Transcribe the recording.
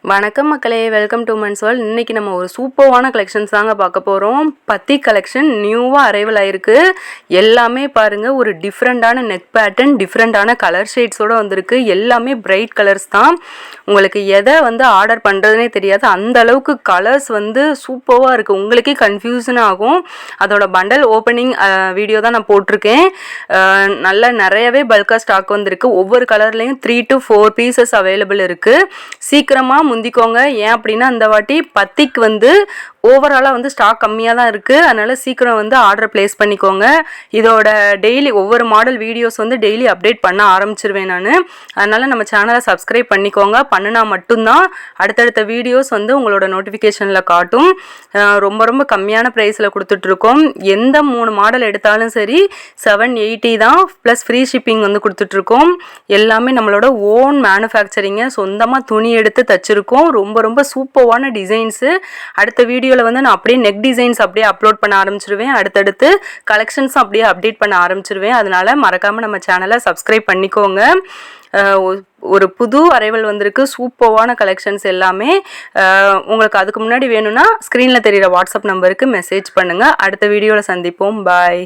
வணக்கம் மக்களே, welcome to men's world. இன்றைக்கி நம்ம ஒரு சூப்பரான கலெக்ஷன்ஸ் தாங்க பார்க்க போகிறோம். பத்தி கலெக்ஷன் நியூவாக அரைவல் ஆகிருக்கு. எல்லாமே பாருங்கள், ஒரு டிஃப்ரெண்ட்டான நெக் பேட்டர்ன், டிஃப்ரெண்ட்டான கலர் ஷேட்ஸோடு வந்திருக்கு. எல்லாமே பிரைட் கலர்ஸ் தான். உங்களுக்கு எதை ஆர்டர் பண்ணுறதுனே தெரியாது, அந்த அளவுக்கு கலர்ஸ் சூப்பராக இருக்குது. உங்களுக்கே கன்ஃபியூஷன் ஆகும். அதோட பண்டல் ஓப்பனிங் வீடியோ தான் நான் போட்டிருக்கேன். நிறையவே பல்காக ஸ்டாக் வந்திருக்கு. ஒவ்வொரு கலர்லேயும் 3 to 4 பீசஸ் அவைலபிள் இருக்குது. சீக்கிரமாக முந்திக்கோங்க. ஏன் அப்படின்னா இந்த வாட்டி பத்திக்கு ஓவராலாக ஸ்டாக் கம்மியாக தான் இருக்குது. அதனால் சீக்கிரம் ஆர்டர் ப்ளேஸ் பண்ணிக்கோங்க. இதோட டெய்லி ஒவ்வொரு மாடல் வீடியோஸ் டெய்லி அப்டேட் பண்ண ஆரம்பிச்சிருவேன் நான். அதனால் நம்ம சேனலை சப்ஸ்கிரைப் பண்ணிக்கோங்க. பண்ணினா மட்டும்தான் அடுத்தடுத்த வீடியோஸ் உங்களோட நோட்டிஃபிகேஷனில் காட்டும். ரொம்ப ரொம்ப கம்மியான ப்ரைஸில் கொடுத்துட்ருக்கோம். எந்த 3 மாடல் எடுத்தாலும் சரி 780 தான், ப்ளஸ் ஃப்ரீ ஷிப்பிங் கொடுத்துட்ருக்கோம். எல்லாமே நம்மளோட ஓன் மேனுஃபேக்சரிங்கை சொந்தமாக துணி எடுத்து தச்சிருக்கோம். ரொம்ப ரொம்ப சூப்பரான டிசைன்ஸு. அடுத்த வீடியோவில் நான் அப்படியே நெக் டிசைன்ஸ் அப்படியே அப்லோட் பண்ண ஆரம்பிச்சிருவேன். அடுத்தடுத்து கலெக்ஷன்ஸ் அப்படியே அப்டேட் பண்ண ஆரம்பிச்சிருவேன். அதனால் மறக்காமல் நம்ம சேனலை சப்ஸ்கிரைப் பண்ணிக்கோங்க. ஒரு புது அரைவல் வந்திருக்கு. சூப்பரான கலெக்ஷன்ஸ் எல்லாமே. உங்களுக்கு அதுக்கு முன்னாடி வேணும்னா ஸ்க்ரீனில் தெரிகிற வாட்ஸ்அப் நம்பருக்கு மெசேஜ் பண்ணுங்கள். அடுத்த வீடியோவில் சந்திப்போம். பாய்.